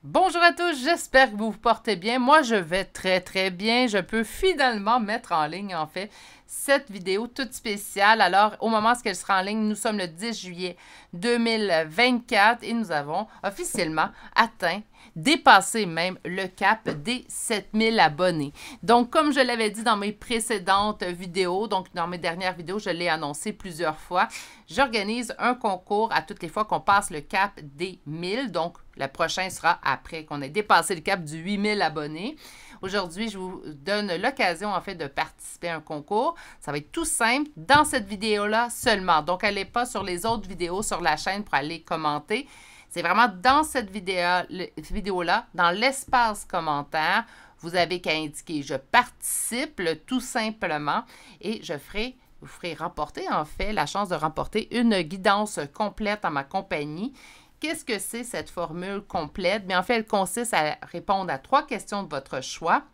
Bonjour à tous, j'espère que vous vous portez bien. Moi, je vais très bien. Je peux finalement mettre en ligne, en fait, cette vidéo toute spéciale. Alors, au moment où elle sera en ligne, nous sommes le 10 juillet 2024 et nous avons officiellement atteint, dépassé même le cap des 7000 abonnés. Donc, comme je l'avais dit dans mes précédentes vidéos, donc dans mes dernières vidéos, je l'ai annoncé plusieurs fois, j'organise un concours à toutes les fois qu'on passe le cap des 1000. Donc, le prochain sera après qu'on ait dépassé le cap du 8000 abonnés. Aujourd'hui, je vous donne l'occasion, en fait, de participer à un concours. Ça va être tout simple dans cette vidéo-là seulement. Donc, allez pas sur les autres vidéos sur la chaîne pour aller commenter. C'est vraiment dans cette vidéo-là, dans l'espace commentaire, vous avez qu'à indiquer « Je participe » tout simplement et vous ferez remporter, en fait, la chance de remporter une guidance complète à ma compagnie. Qu'est-ce que c'est cette formule complète? Bien, en fait, elle consiste à répondre à 3 questions de votre choix,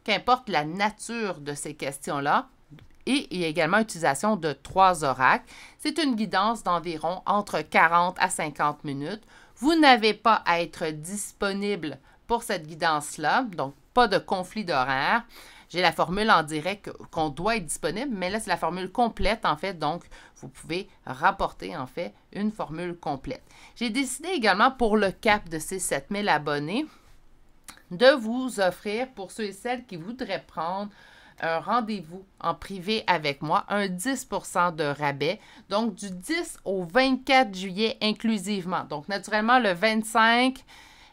qu'importe la nature de ces questions-là, et il y a également l'utilisation de 3 oracles. C'est une guidance d'environ entre 40 à 50 minutes. Vous n'avez pas à être disponible pour cette guidance-là, donc pas de conflit d'horaire. J'ai la formule en direct qu'on doit être disponible, mais là, c'est la formule complète, en fait, donc vous pouvez rapporter, en fait, une formule complète. J'ai décidé également, pour le cap de ces 7000 abonnés, de vous offrir, pour ceux et celles qui voudraient prendre un rendez-vous en privé avec moi, un 10 % de rabais, donc du 10 au 24 juillet inclusivement. Donc, naturellement, le 25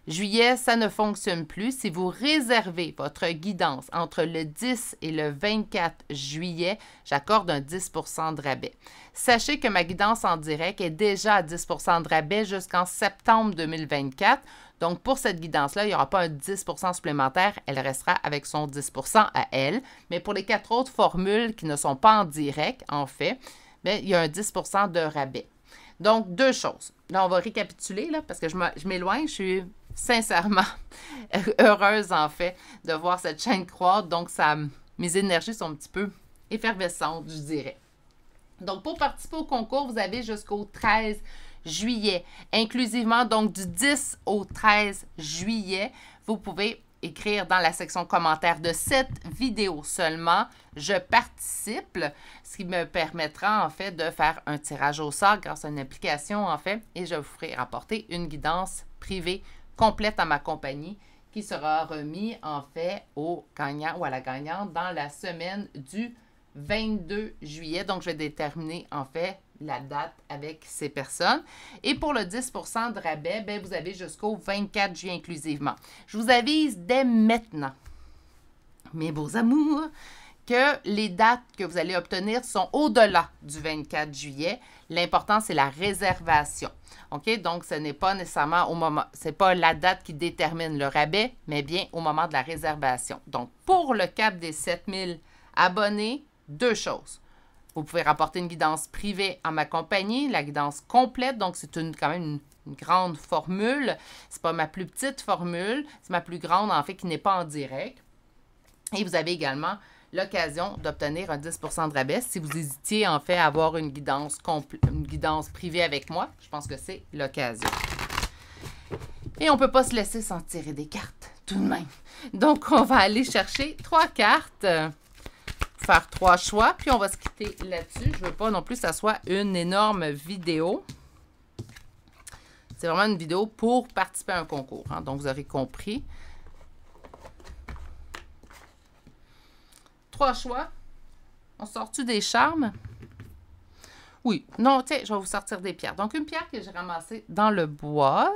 juillet, ça ne fonctionne plus. Si vous réservez votre guidance entre le 10 et le 24 juillet, j'accorde un 10 % de rabais. Sachez que ma guidance en direct est déjà à 10 % de rabais jusqu'en septembre 2024. Donc, pour cette guidance-là, il n'y aura pas un 10 % supplémentaire. Elle restera avec son 10 % à elle. Mais pour les 4 autres formules qui ne sont pas en direct, en fait, bien, il y a un 10 % de rabais. Donc, 2 choses. Là, on va récapituler, là, parce que je m'éloigne. Je suis sincèrement heureuse, en fait, de voir cette chaîne croître. Donc, mes énergies sont un petit peu effervescentes, je dirais. Donc, pour participer au concours, vous avez jusqu'au 13 juillet. Inclusivement, donc, du 10 au 13 juillet, vous pouvez écrire dans la section commentaires de cette vidéo seulement « Je participe », ce qui me permettra, en fait, de faire un tirage au sort grâce à une application, en fait, et je vous ferai rapporter une guidance privée complète à ma compagnie qui sera remise, en fait, au gagnant ou à la gagnante dans la semaine du 22 juillet. Donc, je vais déterminer, en fait, la date avec ces personnes. Et pour le 10 % de rabais, bien, vous avez jusqu'au 24 juillet inclusivement. Je vous avise dès maintenant, mes beaux amours, que les dates que vous allez obtenir sont au-delà du 24 juillet. L'important, c'est la réservation. OK? Donc, ce n'est pas nécessairement au moment, c'est pas la date qui détermine le rabais, mais bien au moment de la réservation. Donc, pour le cap des 7000 abonnés, 2 choses. Vous pouvez rapporter une guidance privée à ma compagnie, la guidance complète, donc c'est quand même une grande formule. Ce n'est pas ma plus petite formule, c'est ma plus grande, en fait, qui n'est pas en direct. Et vous avez également l'occasion d'obtenir un 10 % de rabais si vous hésitiez, en fait, à avoir une guidance privée avec moi. Je pense que c'est l'occasion. Et on ne peut pas se laisser sans tirer des cartes, tout de même. Donc, on va aller chercher 3 cartes, faire 3 choix, puis on va se quitter là-dessus. Je ne veux pas non plus que ça soit une énorme vidéo. C'est vraiment une vidéo pour participer à un concours, hein, donc vous aurez compris. 3 choix. On sort-tu des charmes? Oui. Non, tiens, je vais vous sortir des pierres. Donc, une pierre que j'ai ramassée dans le bois,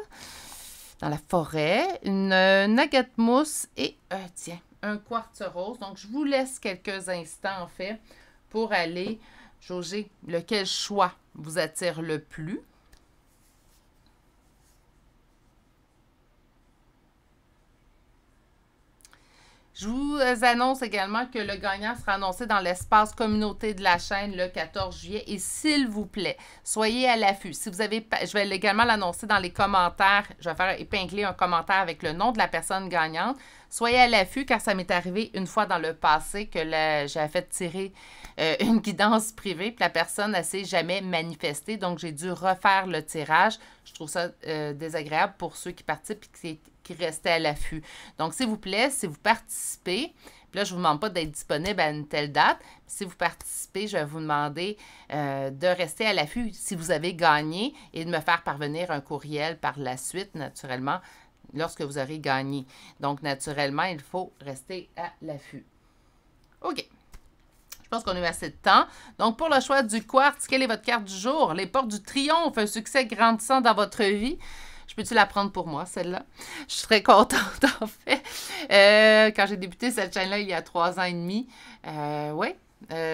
dans la forêt, une agate mousse et, tiens, un quartz rose. Donc, je vous laisse quelques instants, en fait, pour aller jauger lequel choix vous attire le plus. Je vous annonce également que le gagnant sera annoncé dans l'espace communauté de la chaîne le 14 juillet. Et s'il vous plaît, soyez à l'affût. Si vous avez, je vais également l'annoncer dans les commentaires. Je vais faire épingler un commentaire avec le nom de la personne gagnante. Soyez à l'affût car ça m'est arrivé une fois dans le passé que j'avais fait tirer une guidance privée puis la personne ne s'est jamais manifestée. Donc, j'ai dû refaire le tirage. Je trouve ça désagréable pour ceux qui participent et qui marqué « Restez à l'affût ». Donc, s'il vous plaît, si vous participez, puis là, je ne vous demande pas d'être disponible à une telle date. Si vous participez, je vais vous demander de rester à l'affût si vous avez gagné et de me faire parvenir un courriel par la suite, naturellement, lorsque vous aurez gagné. Donc, naturellement, il faut rester à l'affût. OK. Je pense qu'on a eu assez de temps. Donc, pour le choix du quartz, quelle est votre carte du jour? Les portes du triomphe, un succès grandissant dans votre vie. Je peux-tu la prendre pour moi, celle-là? Je suis très contente, en fait. Quand j'ai débuté cette chaîne-là, il y a 3 ans et demi, oui.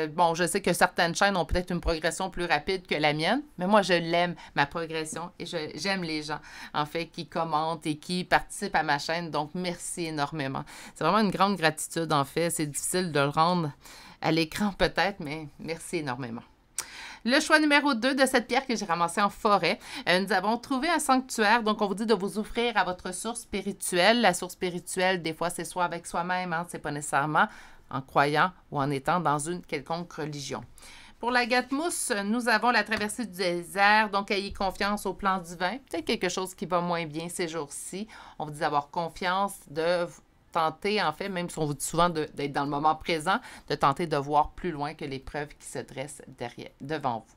Bon, je sais que certaines chaînes ont peut-être une progression plus rapide que la mienne, mais moi, je l'aime, ma progression, et j'aime les gens, en fait, qui commentent et qui participent à ma chaîne. Donc, merci énormément. C'est vraiment une grande gratitude, en fait. C'est difficile de le rendre à l'écran, peut-être, mais merci énormément. Le choix numéro 2 de cette pierre que j'ai ramassée en forêt, nous avons trouvé un sanctuaire. Donc, on vous dit de vous offrir à votre source spirituelle. La source spirituelle, des fois, c'est soit avec soi-même, hein, c'est pas nécessairement en croyant ou en étant dans une quelconque religion. Pour la gâte-mousse, nous avons la traversée du désert, donc ayez confiance au plan divin. Peut-être quelque chose qui va moins bien ces jours-ci. On vous dit d'avoir confiance, de tenter, en fait, même si on vous dit souvent d'être dans le moment présent, de tenter de voir plus loin que l'épreuve qui se dresse devant vous.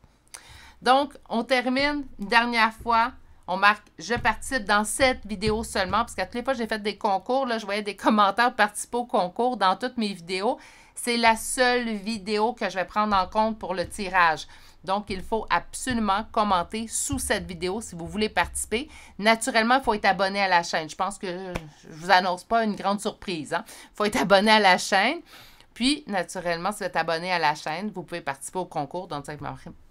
Donc, on termine une dernière fois. On marque « Je participe dans cette vidéo seulement » parce qu'à toutes les fois j'ai fait des concours, là, je voyais des commentaires participer au concours dans toutes mes vidéos. C'est la seule vidéo que je vais prendre en compte pour le tirage. Donc, il faut absolument commenter sous cette vidéo si vous voulez participer. Naturellement, il faut être abonné à la chaîne. Je pense que je ne vous annonce pas une grande surprise. Il faut être abonné à la chaîne. Puis, naturellement, si vous êtes abonné à la chaîne, vous pouvez participer au concours. Donc,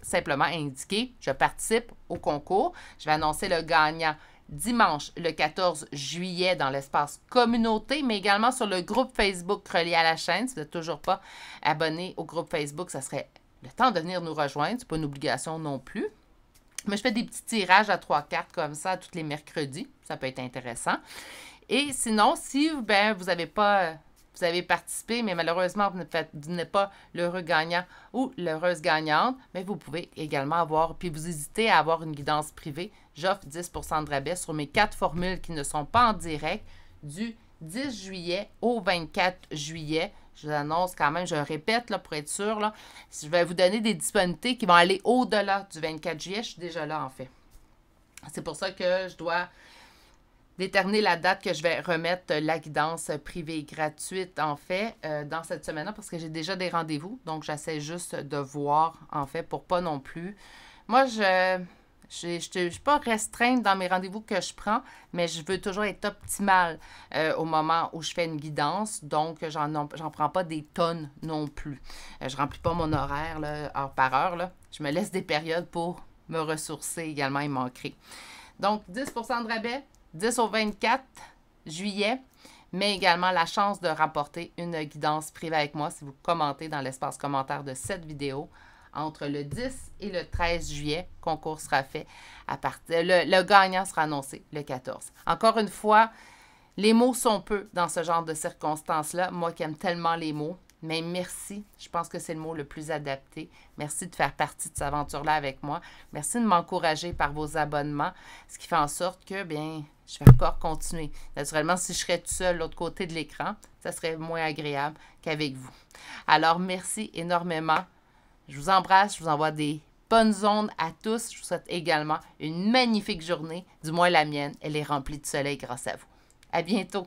simplement indiquer « Je participe au concours ». Je vais annoncer le gagnant dimanche, le 14 juillet, dans l'espace communauté, mais également sur le groupe Facebook relié à la chaîne. Si vous n'êtes toujours pas abonné au groupe Facebook, ça serait le temps de venir nous rejoindre. Ce n'est pas une obligation non plus. Mais je fais des petits tirages à 3 cartes comme ça tous les mercredis. Ça peut être intéressant. Et sinon, si vous n'avez pas... Vous avez participé, mais malheureusement, vous n'êtes pas l'heureux gagnant ou l'heureuse gagnante, mais vous pouvez également avoir, puis vous hésitez à avoir une guidance privée. J'offre 10 % de rabais sur mes 4 formules qui ne sont pas en direct du 10 juillet au 24 juillet. Je vous annonce quand même, je répète là, pour être sûr, là, je vais vous donner des disponibilités qui vont aller au-delà du 24 juillet. Je suis déjà là, en fait. C'est pour ça que je dois déterminer la date que je vais remettre la guidance privée gratuite, en fait, dans cette semaine-là, parce que j'ai déjà des rendez-vous. Donc, j'essaie juste de voir, en fait, pour pas non plus. Moi, je ne suis pas restreinte dans mes rendez-vous que je prends, mais je veux toujours être optimale au moment où je fais une guidance. Donc, j'en prends pas des tonnes non plus. Je remplis pas mon horaire là, heure par heure. Là. Je me laisse des périodes pour me ressourcer également et m'ancrer. Donc, 10 % de rabais. 10 au 24 juillet, mais également la chance de remporter une guidance privée avec moi si vous commentez dans l'espace commentaire de cette vidéo entre le 10 et le 13 juillet. Le concours sera fait. Le gagnant sera annoncé le 14. Encore une fois, les mots sont peu dans ce genre de circonstances-là. Moi qui aime tellement les mots, mais merci. Je pense que c'est le mot le plus adapté. Merci de faire partie de cette aventure-là avec moi. Merci de m'encourager par vos abonnements, ce qui fait en sorte que, bien, je vais encore continuer. Naturellement, si je serais tout seul de l'autre côté de l'écran, ça serait moins agréable qu'avec vous. Alors, merci énormément. Je vous embrasse. Je vous envoie des bonnes ondes à tous. Je vous souhaite également une magnifique journée. Du moins la mienne, elle est remplie de soleil grâce à vous. À bientôt.